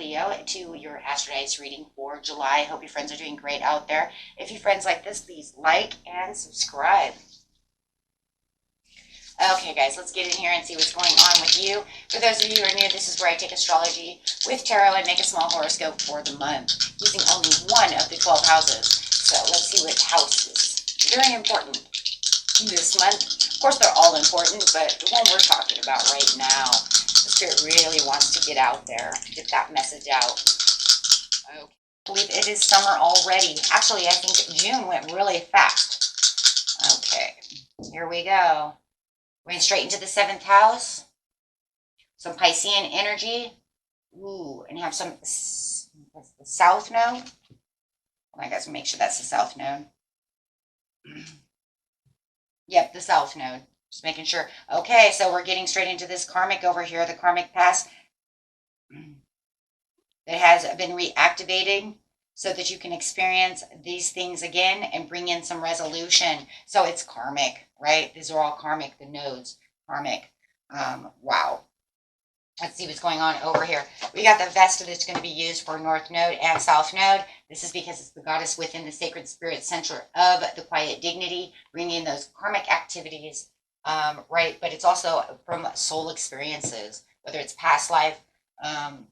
Leo, to your Astrodice reading for July. Hope your friends are doing great out there. If you friends like this, please like and subscribe. Okay, guys, let's get in here and see what's going on with you. For those of you who are new, this is where I take astrology with tarot and make a small horoscope for the month, using only one of the 12 houses. So let's see what house is very important this month. Of course, they're all important, but the one we're talking about right now, the Spirit really wants to get out there, get that message out. Okay. I believe it is summer already. Actually, I think June went really fast. Okay, here we go. Going straight into the 7th house. Some Piscean energy. Ooh, and have some the South Node. I got to make sure that's the South Node. Yep, the South Node. Just making sure. Okay, so we're getting straight into this karmic over here, the karmic past that has been reactivated so that you can experience these things again and bring in some resolution. So it's karmic, right? These are all karmic, the nodes, karmic. Wow. Let's see what's going on over here. We got the Vesta that's going to be used for North Node and South Node. This is because it's the goddess within the sacred spirit center of the quiet dignity, bringing those karmic activities, right? But it's also from soul experiences, whether it's past life, 10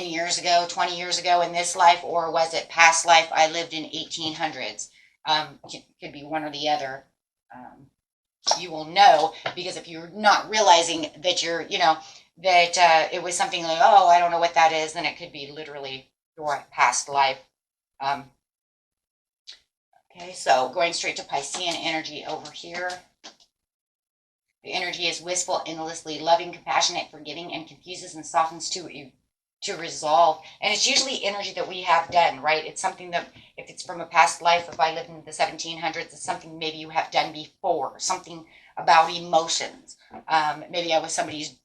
years ago, 20 years ago in this life, or was it past life I lived in 1800s? Could be one or the other. You will know, because if you're not realizing that you're, that it was something like, oh, I don't know what that is, then it could be literally your past life. Okay, so going straight to Piscean energy over here. The energy is wistful, endlessly loving, compassionate, forgiving, and confuses and softens to resolve. And it's usually energy that we have done, right? It's something that, if it's from a past life, if I lived in the 1700s, it's something maybe you have done before, something about emotions. Maybe I was somebody's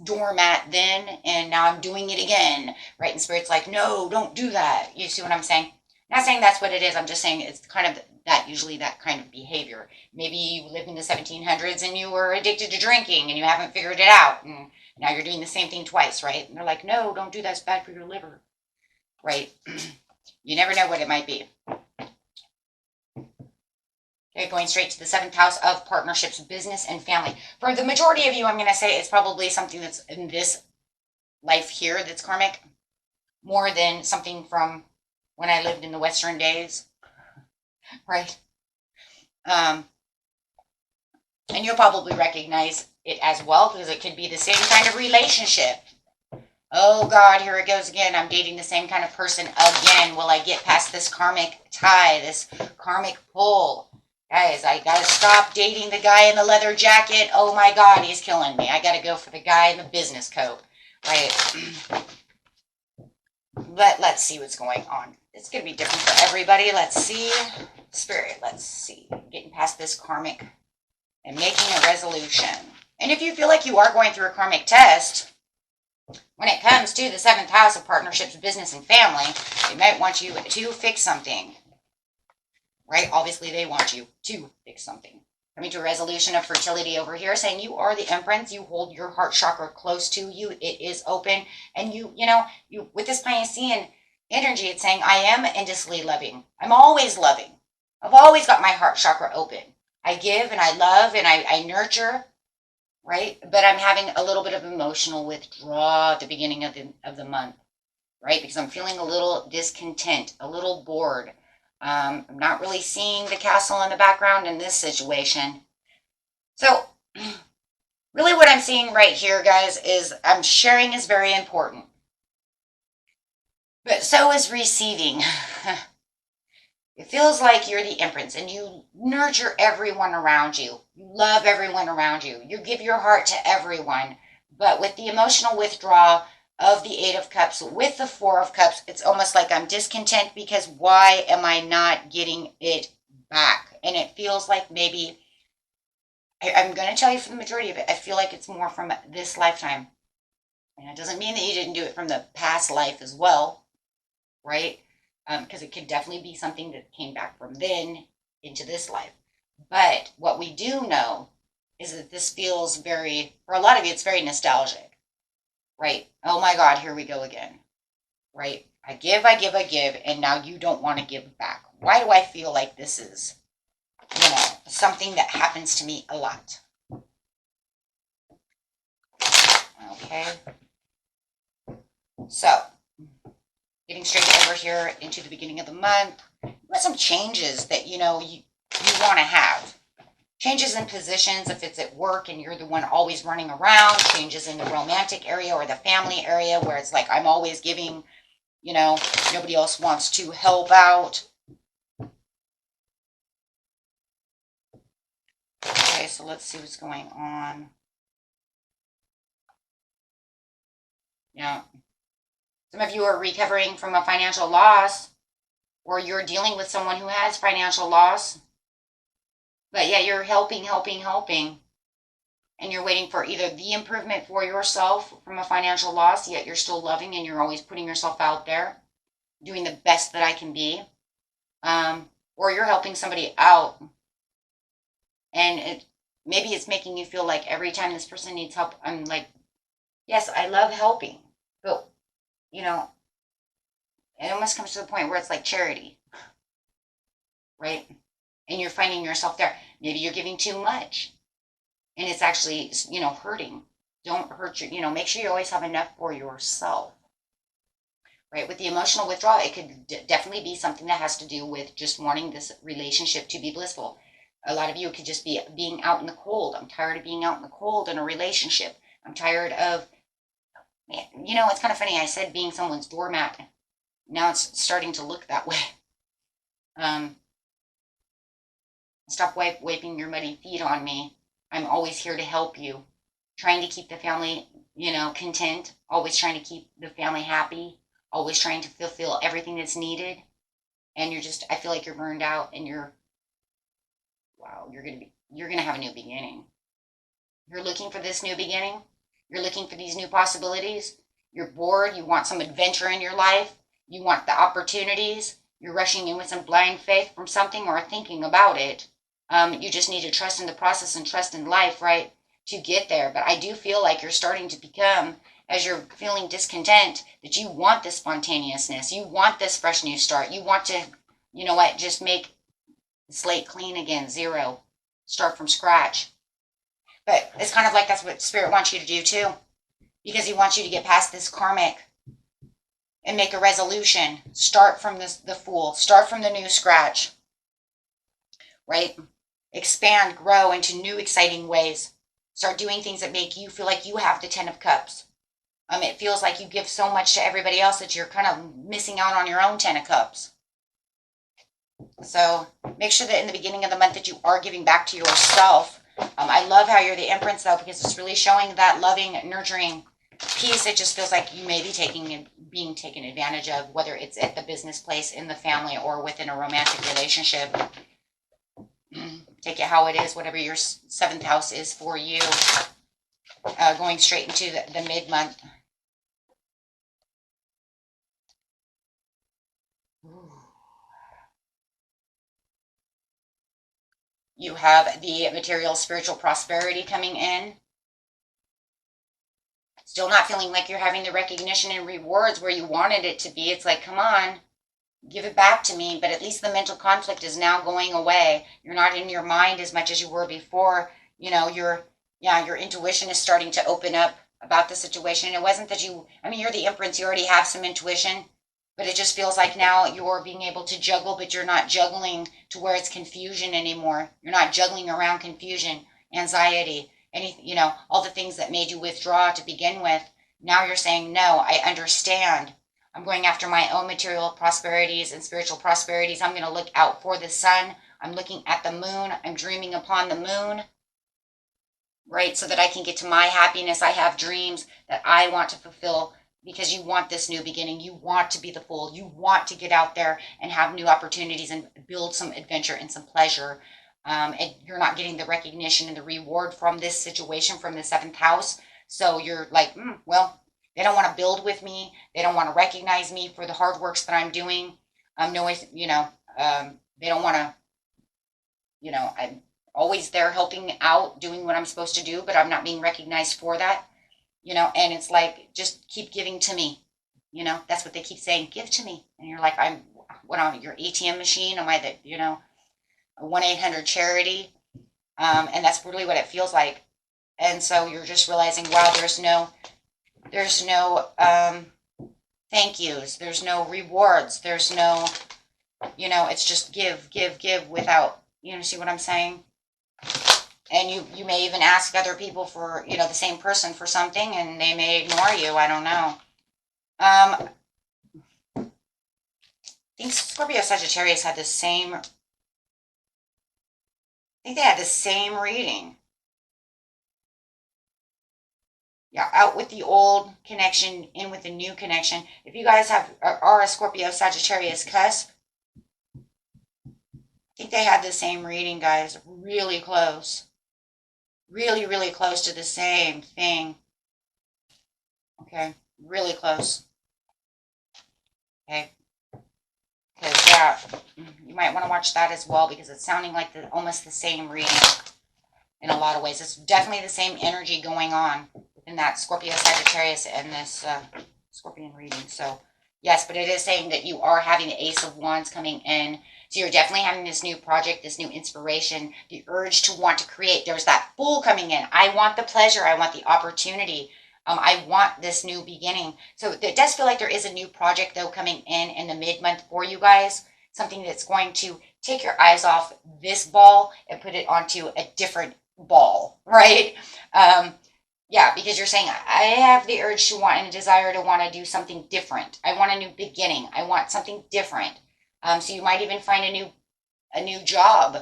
doormat then, and now I'm doing it again, right? And Spirit's like, no, don't do that. You see what I'm saying? I'm not saying that's what it is. I'm just saying it's kind of that, usually that kind of behavior. Maybe you lived in the 1700s and you were addicted to drinking and you haven't figured it out, and now you're doing the same thing twice, right? And they're like, no, don't do that. It's bad for your liver, right? You never know what it might be. Okay, going straight to the 7th house of partnerships, business, and family. For the majority of you, I'm going to say it's probably something that's in this life here that's karmic, more than something from when I lived in the Western days, right? And you'll probably recognize it as well, because it could be the same kind of relationship. Oh God, here it goes again. I'm dating the same kind of person again. Will I get past this karmic tie, this karmic pull? Guys, I gotta stop dating the guy in the leather jacket. Oh my God, he's killing me. I gotta go for the guy in the business coat, right? Let's see what's going on. It's gonna be different for everybody. Let's see. Spirit, let's see. Getting past this karmic and making a resolution. And if you feel like you are going through a karmic test, when it comes to the 7th house of partnerships, business, and family, they might want you to fix something. Right? Obviously, they want you to fix something. Coming to a resolution of fertility over here, saying you are the Empress. You hold your heart chakra close to you. It is open. And you with this Piscean energy, it's saying, I am endlessly loving. I'm always loving. I've always got my heart chakra open. I give and I love and I nurture, right? But I'm having a little bit of emotional withdrawal at the beginning of the month, right? Because I'm feeling a little discontent, a little bored. I'm not really seeing the castle in the background in this situation. So really what I'm seeing right here, guys, is sharing is very important. But so is receiving. It feels like you're the Empress and you nurture everyone around you. You love everyone around you. You give your heart to everyone. But with the emotional withdrawal of the 8 of Cups with the 4 of Cups, it's almost like I'm discontent because why am I not getting it back? And it feels like maybe, I'm going to tell you for the majority of it, I feel like it's more from this lifetime. And it doesn't mean that you didn't do it from the past life as well, right? Because it could definitely be something that came back from then into this life. But what we do know is that this feels very, for a lot of you, it's very nostalgic. right? Oh my God, here we go again, right? I give, I give, I give, and now you don't want to give back. Why do I feel like this is, something that happens to me a lot? Okay. So, getting straight over here into the beginning of the month, what some changes that, you want to have. Changes in positions if it's at work and you're the one always running around, changes in the romantic area or the family area where it's like I'm always giving, nobody else wants to help out. Okay, so let's see what's going on. Yeah. Some of you are recovering from a financial loss, or you're dealing with someone who has financial loss. But yeah, you're helping, and you're waiting for either the improvement for yourself from a financial loss, yet you're still loving and you're always putting yourself out there, doing the best that I can be, or you're helping somebody out, and maybe it's making you feel like every time this person needs help, I'm like, yes, I love helping, but it almost comes to the point where it's like charity, right? And you're finding yourself there. Maybe you're giving too much, and it's actually hurting. Don't hurt make sure you always have enough for yourself, right? With the emotional withdrawal, it could definitely be something that has to do with just wanting this relationship to be blissful. A lot of you could just be being out in the cold. I'm tired of being out in the cold in a relationship. I'm tired of, it's kind of funny. I said being someone's doormat. Now it's starting to look that way. Stop wiping your muddy feet on me. I'm always here to help you. Trying to keep the family, content. Always trying to keep the family happy. Always trying to fulfill everything that's needed. And I feel like you're burned out and you're going to have a new beginning. You're looking for this new beginning. You're looking for these new possibilities. You're bored. You want some adventure in your life. You want the opportunities. You're rushing in with some blind faith from something or thinking about it. You just need to trust in the process and trust in life, right, to get there. But I do feel like you're starting to become, as you're feeling discontent, that you want this spontaneousness. You want this fresh new start. You want to, just make the slate clean again, zero, start from scratch. But it's kind of like that's what Spirit wants you to do too, because He wants you to get past this karmic and make a resolution. Start from the Fool. Start from the new scratch, right? Expand, grow into new exciting ways. Start doing things that make you feel like you have the 10 of Cups. It feels like you give so much to everybody else that you're kind of missing out on your own 10 of Cups. So make sure that in the beginning of the month that you are giving back to yourself. I love how you're the Empress, though, because it's really showing that loving, nurturing piece. It just feels like you may be being taken advantage of, whether it's at the business place, in the family, or within a romantic relationship. Take it how it is, whatever your 7th house is for you. Going straight into the mid-month. You have the material spiritual prosperity coming in. Still not feeling like you're having the recognition and rewards where you wanted it to be. It's like, come on, give it back to me. But at least the mental conflict is now going away. You're not in your mind as much as you were before. Your intuition is starting to open up about the situation. It wasn't that you're the Empress, you already have some intuition, but it just feels like now you're being able to juggle, but you're not juggling to where it's confusion anymore. You're not juggling around confusion, anxiety, all the things that made you withdraw to begin with. Now you're saying, no, I understand. I'm going after my own material prosperities and spiritual prosperities. I'm going to look out for the sun. I'm looking at the moon. I'm dreaming upon the moon, right? So that I can get to my happiness. I have dreams that I want to fulfill, because you want this new beginning. You want to be the Fool. You want to get out there and have new opportunities and build some adventure and some pleasure. And you're not getting the recognition and the reward from this situation, from the 7th house. So you're like, they don't want to build with me. They don't want to recognize me for the hard works that I'm doing. They don't want to, I'm always there helping out, doing what I'm supposed to do, but I'm not being recognized for that. you know, and it's like, just keep giving to me. You know, that's what they keep saying, give to me. And you're like, I'm, what, on your ATM machine? Am I the, you know, a 1-800 charity? And that's really what it feels like. And so you're just realizing, wow, there's no thank yous. There's no rewards. There's no, you know, it's just give, give, give without, you know, see what I'm saying? And you may even ask other people for, you know, the same person for something, and they may ignore you. I don't know. I think Scorpio Sagittarius had the same, I think they had the same reading. Yeah, out with the old connection, in with the new connection. If you guys are a Scorpio Sagittarius cusp, I think they had the same reading, guys. Really close. Really, really close to the same thing. Okay, really close. Okay. Because, yeah, you might want to watch that as well, because it's sounding like almost the same reading in a lot of ways. It's definitely the same energy going on in that Scorpio Sagittarius and this Scorpion reading. So, yes, but it is saying that you are having the Ace of Wands coming in. So you're definitely having this new project, this new inspiration, the urge to want to create. There's that Fool coming in. I want the pleasure. I want the opportunity. I want this new beginning. So it does feel like there is a new project, though, coming in the mid-month for you guys. Something that's going to take your eyes off this ball and put it onto a different ball, right? Yeah, because you're saying, I have the urge to want and a desire to want to do something different. I want a new beginning. I want something different. So you might even find a new job.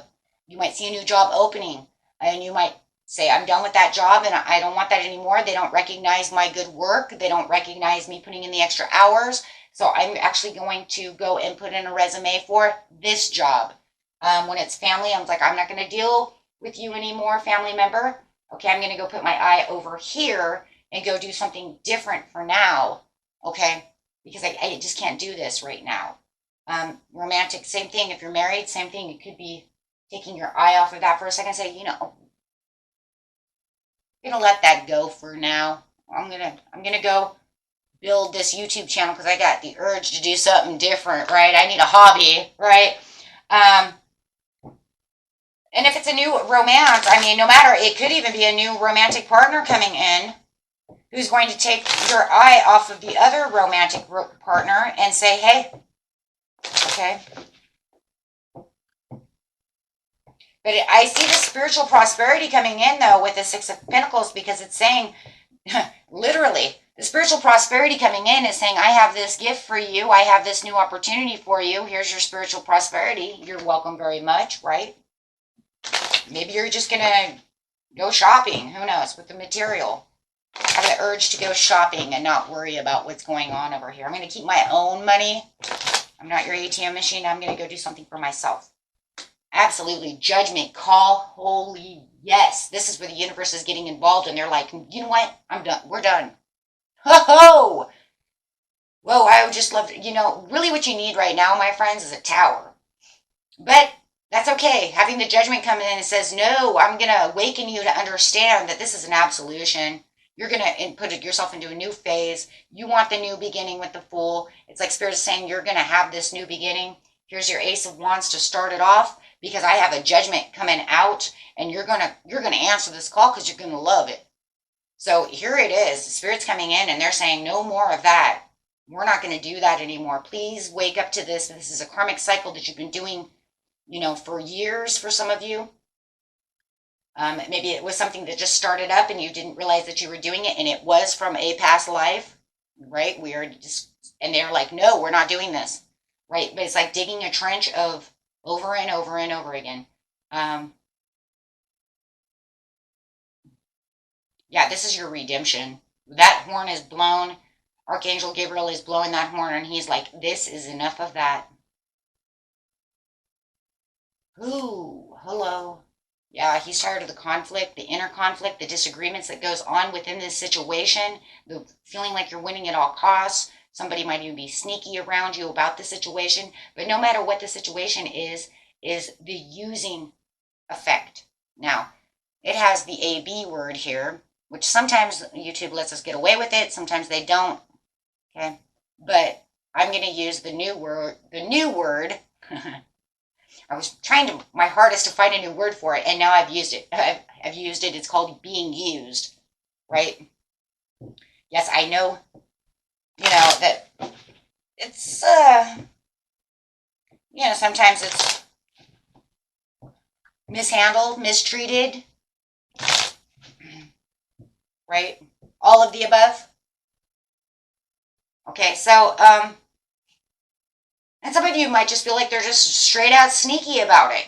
You might see a new job opening, and you might say, I'm done with that job and I don't want that anymore. They don't recognize my good work. They don't recognize me putting in the extra hours. So I'm actually going to go and put in a resume for this job. When it's family, I'm like, I'm not going to deal with you anymore, family member. Okay, I'm going to go put my eye over here and go do something different for now. Okay, because I just can't do this right now. Romantic, same thing. If you're married, same thing. You could be taking your eye off of that for a second. Say, you know, I'm gonna let that go for now. I'm gonna go build this YouTube channel because I got the urge to do something different, right? I need a hobby, right? And if it's a new romance, I mean, no matter, it could even be a new romantic partner coming in who's going to take your eye off of the other romantic partner and say, hey, okay. But I see the spiritual prosperity coming in, though, with the Six of Pentacles, because it's saying, literally, the spiritual prosperity coming in is saying, I have this gift for you. I have this new opportunity for you. Here's your spiritual prosperity. You're welcome very much, right? Maybe you're just going to go shopping. Who knows? With the material. I have the urge to go shopping and not worry about what's going on over here. I'm going to keep my own money. I'm not your ATM machine. I'm going to go do something for myself. Absolutely. Judgment call. Holy yes. This is where the universe is getting involved, and they're like, you know what? I'm done. We're done. Ho-ho! Whoa, I would just love to, you know, really what you need right now, my friends, is a tower. But that's okay. Having the judgment come in and says, no, I'm going to awaken you to understand that this is an absolution. You're going to put yourself into a new phase. You want the new beginning with the Fool. It's like Spirit is saying, you're going to have this new beginning. Here's your Ace of Wands to start it off, because I have a judgment coming out, and you're going to answer this call because you're going to love it. So here it is. The Spirit's coming in, and they're saying, no more of that. We're not going to do that anymore. Please wake up to this. This is a karmic cycle that you've been doing, you know, for years for some of you. Maybe it was something that just started up and you didn't realize that you were doing it, and it was from a past life, right? We are just, and they're like, no, we're not doing this, right? But it's like digging a trench of over and over and over again. Yeah, this is your redemption. That horn is blown. Archangel Gabriel is blowing that horn, and he's like, this is enough of that. Ooh, hello. Yeah, he's tired of the conflict, the inner conflict, the disagreements that goes on within this situation, the feeling like you're winning at all costs. Somebody might even be sneaky around you about the situation. But no matter what the situation is the using effect. Now, it has the AB word here. which sometimes YouTube lets us get away with it. Sometimes they don't. Okay. But I'm going to use the new word. I was trying my hardest to find a new word for it, and now I've used it. I've used it. It's called being used, right? Yes, I know, that it's, sometimes it's mishandled, mistreated, right? All of the above. Okay, so, and some of you might just feel like they're just straight out sneaky about it.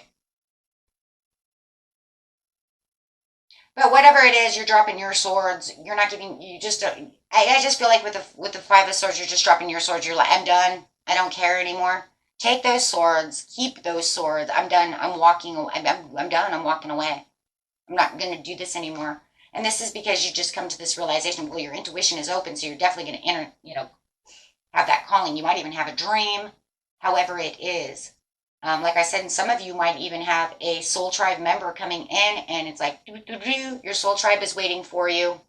But whatever it is, you're dropping your swords. You're not giving, I just feel like with the Five of Swords, you're just dropping your swords. You're like, I'm done. I don't care anymore. Take those swords. Keep those swords. I'm done. I'm walking. I'm done. I'm walking away. I'm not going to do this anymore. And this is because you just come to this realization, well, your intuition is open, so you're definitely going to have that calling. You might even have a dream, however it is. Like I said, and some of you might even have a soul tribe member coming in, and it's like, your soul tribe is waiting for you.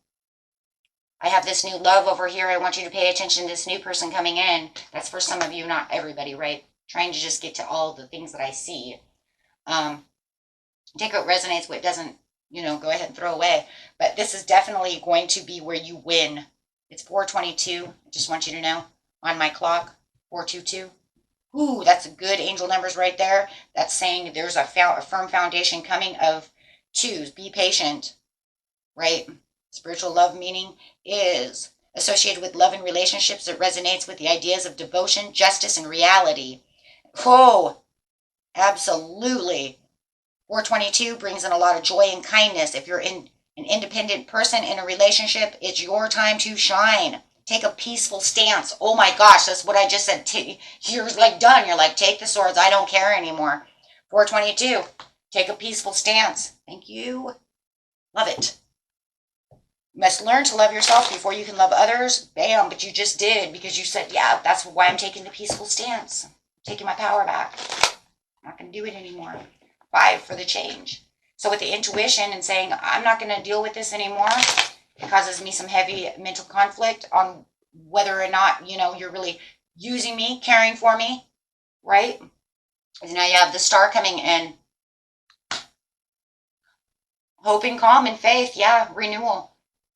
I have this new love over here. I want you to pay attention to this new person coming in. That's for some of you, not everybody, right? Trying to just get to all the things that I see. Take what resonates, what doesn't, go ahead and throw away. But this is definitely going to be where you win. It's 4:22. I just want you to know on my clock, 4:22. Ooh, that's a good angel numbers right there. That's saying there's a firm foundation coming of twos. Be patient, right? Spiritual love meaning is associated with love and relationships that resonates with the ideas of devotion, justice, and reality. Oh, absolutely. 4:22 brings in a lot of joy and kindness. If you're an independent person in a relationship, it's your time to shine. Take a peaceful stance. Oh my gosh, that's what I just said. You're like done. You're like, take the swords. I don't care anymore. 4:22. Take a peaceful stance. Thank you. Love it. You must learn to love yourself before you can love others. Bam, but you just did because you said, yeah, that's why I'm taking the peaceful stance. I'm taking my power back. I'm not going to do it anymore. 5 for the change. So with the intuition and saying, I'm not going to deal with this anymore, it causes me some heavy mental conflict on whether or not, you're really using me, caring for me, right? And now you have the star coming in. Hope and calm and faith, yeah, renewal.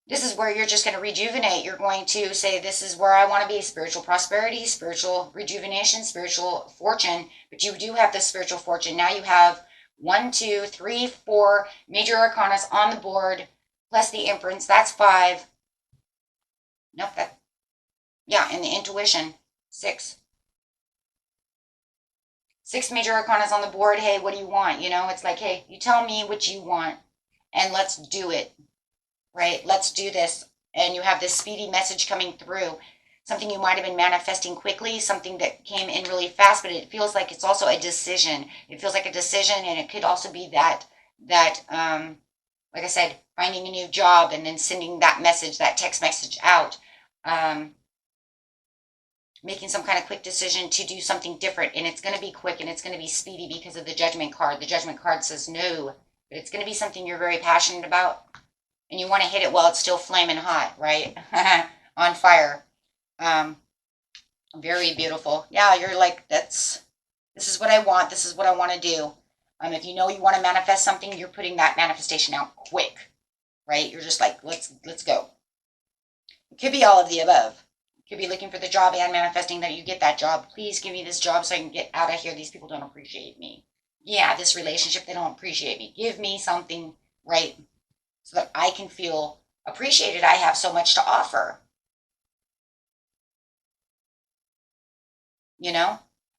This is where you're just going to rejuvenate. You're going to say, this is where I want to be. Spiritual prosperity, spiritual rejuvenation, spiritual fortune. But you do have the spiritual fortune. Now you have 1, 2, 3, 4 major arcanas on the board, plus the Empress. That's 5. Nope, and the intuition, 6. 6 major arcanas on the board. Hey, what do you want? It's like, hey, you tell me what you want, and let's do it. Right? Let's do this. And you have this speedy message coming through. Something you might have been manifesting quickly, something that came in really fast, but it feels like it's also a decision. It feels like a decision, and it could also be that like I said, finding a new job and then sending that message, that text message out. Making some kind of quick decision to do something different, and it's going to be quick and it's going to be speedy because of the Judgment card. The Judgment card says no, but it's going to be something you're very passionate about. And you want to hit it while it's still flaming hot, right? On fire. Very beautiful. Yeah, you're like, this is what I want. This is what I want to do. If you know you want to manifest something, you're putting that manifestation out quick, right? You're just like, let's go. It could be all of the above. You could be looking for the job and manifesting that you get that job. Please give me this job so I can get out of here. These people don't appreciate me. Yeah, this relationship, they don't appreciate me. Give me something, right? So that I can feel appreciated. I have so much to offer.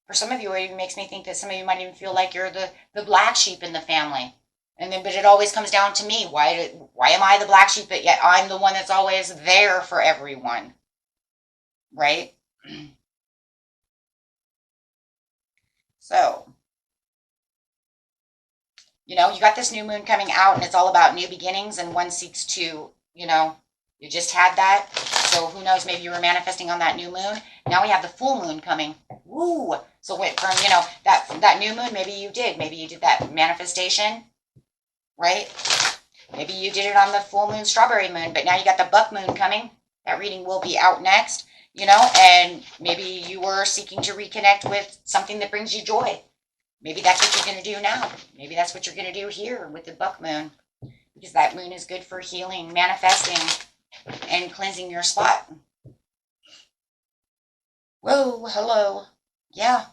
For some of you, it even makes me think that some of you might even feel like you're the black sheep in the family. But it always comes down to me. Why am I the black sheep, but yet I'm the one that's always there for everyone? Right? So, you got this new moon coming out, and it's all about new beginnings, and one seeks to, you just had that. So who knows, maybe you were manifesting on that new moon. Now we have the full moon coming. Woo! So went from, that new moon, maybe you did that manifestation, right? Maybe you did it on the full moon, strawberry moon, but now you got the buck moon coming. That reading will be out next, you know, and maybe you were seeking to reconnect with something that brings you joy. Maybe that's what you're going to do now. Maybe that's what you're going to do here with the buck moon, because that moon is good for healing, manifesting, and cleansing your spot. Whoa, hello. Yeah.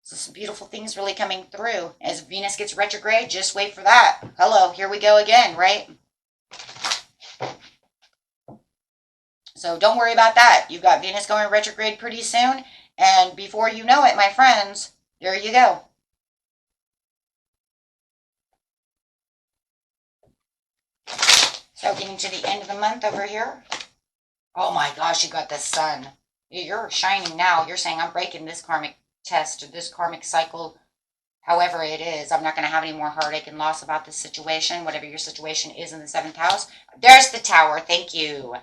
So some beautiful things really coming through. As Venus gets retrograde, just wait for that. Hello, here we go again, right? So don't worry about that. You've got Venus going retrograde pretty soon. And before you know it, my friends, there you go. So getting to the end of the month over here. Oh my gosh, you got the sun. You're shining now. You're saying, I'm breaking this karmic test, this karmic cycle, however it is. I'm not going to have any more heartache and loss about this situation, whatever your situation is in the 7th house. There's the tower. Thank you.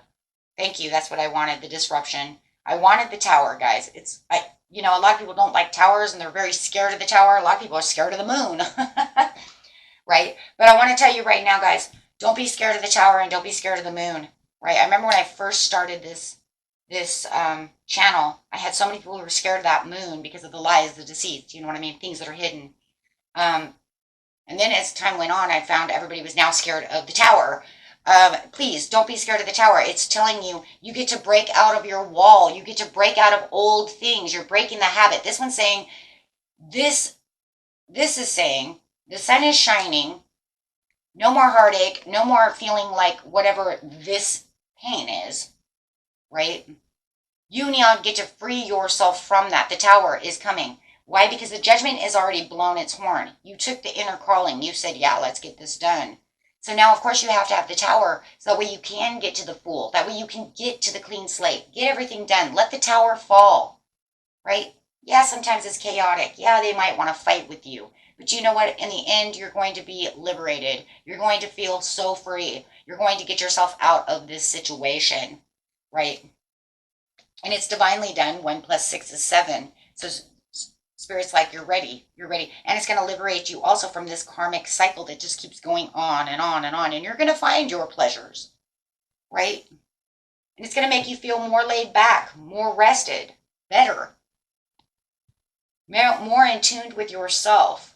Thank you. That's what I wanted, the disruption. I wanted the tower, guys. You know, a lot of people don't like towers and they're very scared of the tower. A lot of people are scared of the moon, right? But I want to tell you right now, guys, don't be scared of the tower and don't be scared of the moon, right? I remember when I first started this channel, I had so many people who were scared of that moon because of the lies, the deceits, you know what I mean? Things that are hidden. And then as time went on, I found everybody was now scared of the tower. Please don't be scared of the tower. It's telling you, you get to break out of your wall. You get to break out of old things. You're breaking the habit. This one's saying, this is saying, the sun is shining. No more heartache. No more feeling like whatever this pain is, right? You now get to free yourself from that. The tower is coming. Why? Because the judgment is already blown its horn. You took the inner calling. You said, yeah, let's get this done. So now, of course, you have to have the tower so that way you can get to the Fool. That way you can get to the clean slate. Get everything done. Let the tower fall, right? Yeah, sometimes it's chaotic. Yeah, they might want to fight with you. But you know what? In the end, you're going to be liberated. You're going to feel so free. You're going to get yourself out of this situation, right? And it's divinely done. 1 + 6 is 7. So Spirit's like, you're ready. You're ready. And it's going to liberate you also from this karmic cycle that just keeps going on and on and on. And you're going to find your pleasures, right? And it's going to make you feel more laid back, more rested, better, more in tune with yourself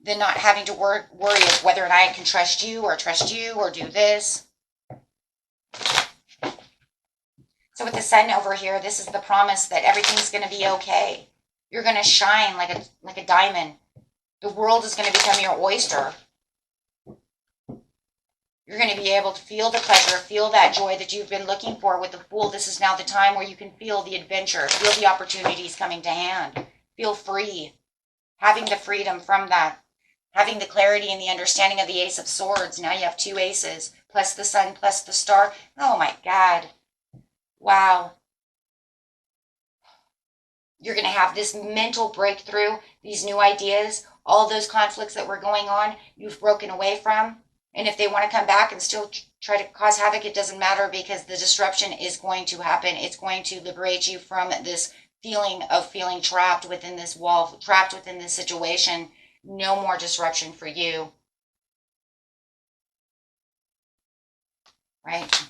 than not having to worry of whether or not I can trust you or do this. So with the sun over here, this is the promise that everything's going to be okay. You're going to shine like a diamond. The world is going to become your oyster. You're going to be able to feel the pleasure, feel that joy that you've been looking for with the Fool. This is now the time where you can feel the adventure, feel the opportunities coming to hand, feel free, having the freedom from that, having the clarity and the understanding of the Ace of Swords. Now you have 2 aces, plus the sun, plus the star. Oh my God. Wow. You're going to have this mental breakthrough, these new ideas, all those conflicts that were going on, you've broken away from. And if they want to come back and still try to cause havoc, it doesn't matter because the disruption is going to happen. It's going to liberate you from this feeling of feeling trapped within this wall, trapped within this situation. No more disruption for you. Right?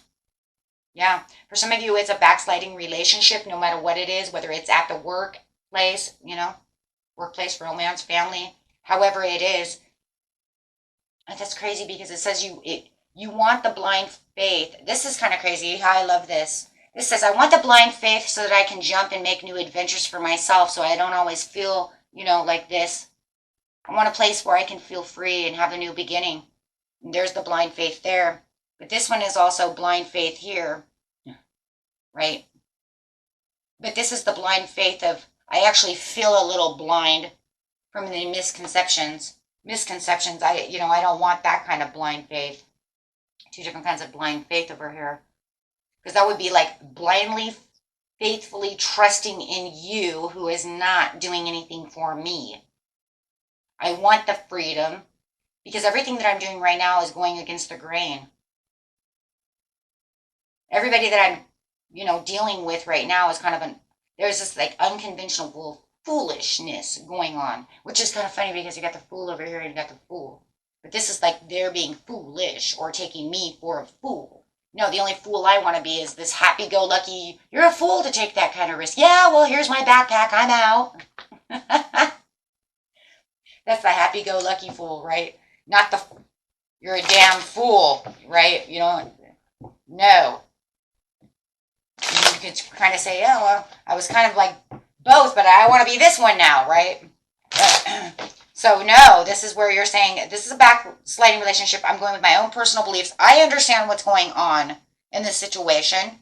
Yeah, for some of you, it's a backsliding relationship, no matter what it is, whether it's at the workplace, you know, workplace, romance, family, however it is. And that's crazy because it says you want the blind faith. This is kind of crazy. I love this. This says, I want the blind faith so that I can jump and make new adventures for myself so I don't always feel, you know, like this. I want a place where I can feel free and have a new beginning. And there's the blind faith there. But this one is also blind faith here, right? But this is the blind faith of, I actually feel a little blind from the misconceptions. I don't want that kind of blind faith. 2 different kinds of blind faith over here. Because that would be like blindly, faithfully trusting in you who is not doing anything for me. I want the freedom because everything that I'm doing right now is going against the grain. Everybody that I'm, dealing with right now is kind of there's this like unconventional foolishness going on, which is kind of funny because you got the Fool over here and you got the Fool. But this is like they're being foolish or taking me for a fool. No, the only fool I want to be is this happy-go-lucky, you're a fool to take that kind of risk. Yeah, well, here's my backpack. I'm out. That's the happy-go-lucky fool, right? Not the, you're a damn fool, right? You know, no. You could kind of say, oh, well, I was kind of like both, but I want to be this one now, right? So no, this is where you're saying, this is a backsliding relationship. I'm going with my own personal beliefs. I understand what's going on in this situation.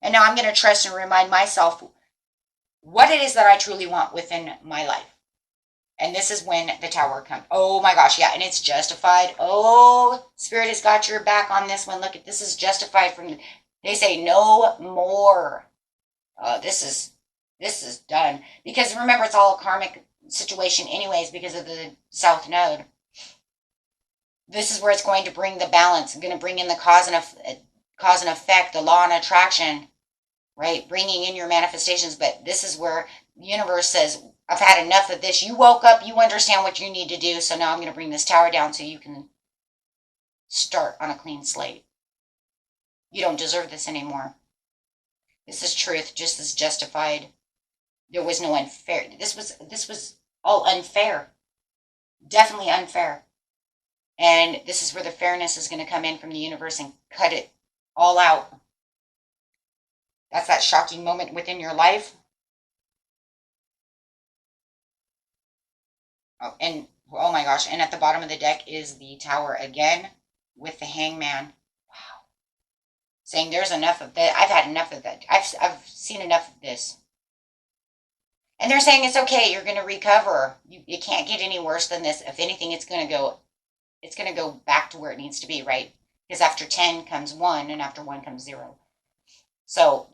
And now I'm going to trust and remind myself what it is that I truly want within my life. And this is when the Tower comes. Oh my gosh, yeah, and it's justified. Oh, Spirit has got your back on this one. Look, this is justified from, they say no more. This is done. Because remember, it's all a karmic situation anyways because of the South Node. This is where it's going to bring the balance. I'm going to bring in the cause and effect, the law and attraction, right? Bringing in your manifestations. But this is where the universe says, I've had enough of this. You woke up. You understand what you need to do. So now I'm going to bring this tower down so you can start on a clean slate. You don't deserve this anymore. This is truth, just as justified. There was no unfair. This was all unfair. Definitely unfair. And this is where the fairness is going to come in from the universe and cut it all out. That's that shocking moment within your life. Oh, and oh my gosh, and at the bottom of the deck is the Tower again with the Hangman. Wow. Saying there's enough of that. I've had enough of that. I've seen enough of this. And they're saying it's okay, you're going to recover. You can't get any worse than this. If anything, it's going to go back to where it needs to be, right? Because after 10 comes 1, and after 1 comes 0. So,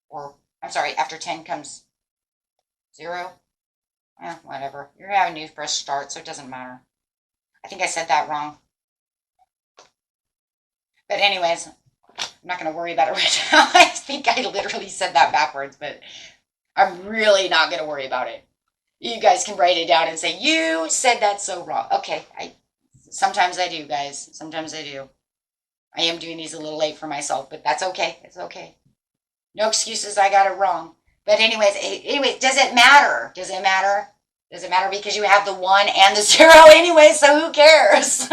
or, I'm sorry, after 10 comes 0. Whatever. You're having a new fresh start, so it doesn't matter. I think I said that wrong. But anyways, I'm not going to worry about it right now. I think I literally said that backwards, but I'm really not going to worry about it. You guys can write it down and say, you said that so wrong. Okay, sometimes I do, guys. Sometimes I do. I am doing these a little late for myself, but that's okay. It's okay. No excuses, I got it wrong. But anyways, does it matter? Does it matter? Does it matter because you have the 1 and the 0 anyway, so who cares?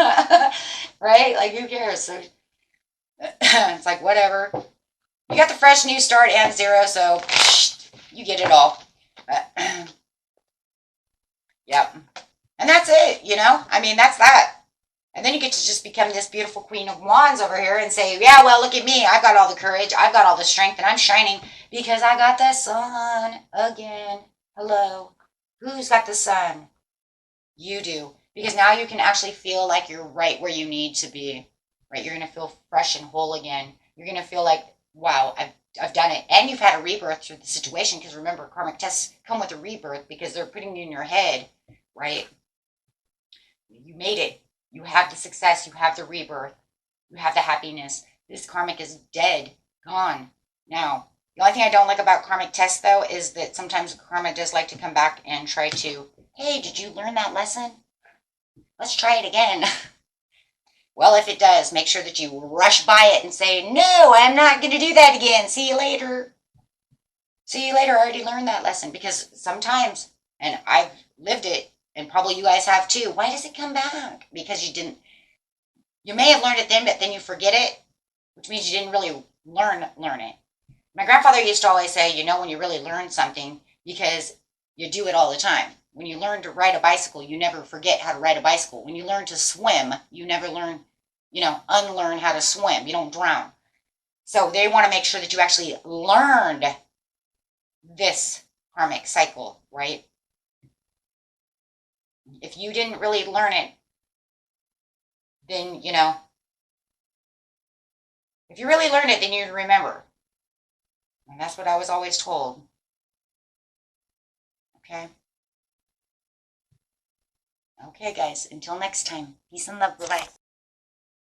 Right? Like, who cares? So it's like, whatever. You got the fresh new start and 0, so you get it all. Yep. And that's it, I mean, that's that. And then you get to just become this beautiful Queen of Wands over here and say, yeah, well, look at me. I've got all the courage. I've got all the strength, and I'm shining because I got the sun again. Hello. Who's got the sun? You do. Because now you can actually feel like you're right where you need to be. Right? You're going to feel fresh and whole again. You're going to feel like, wow, I've done it. And you've had a rebirth through the situation, because remember, karmic tests come with a rebirth because they're putting you in your head, right? You made it. You have the success. You have the rebirth. You have the happiness. This karmic is dead. Gone. Now, the only thing I don't like about karmic tests, though, is that sometimes karma does like to come back and try to, hey, did you learn that lesson? Let's try it again. Well, if it does, make sure that you rush by it and say, no, I'm not going to do that again. See you later. See you later. I already learned that lesson. Because sometimes, and I've lived it, and probably you guys have too, why does it come back? Because you may have learned it then, but then you forget it, which means you didn't really learn it. My grandfather used to always say, when you really learn something, because you do it all the time. When you learn to ride a bicycle, you never forget how to ride a bicycle. When you learn to swim, you never learn, unlearn how to swim. You don't drown. So they want to make sure that you actually learned this karmic cycle, right? If you didn't really learn it, then, if you really learned it, then you'd remember. And that's what I was always told. Okay? Okay, guys. Until next time. Peace and love. Bye-bye.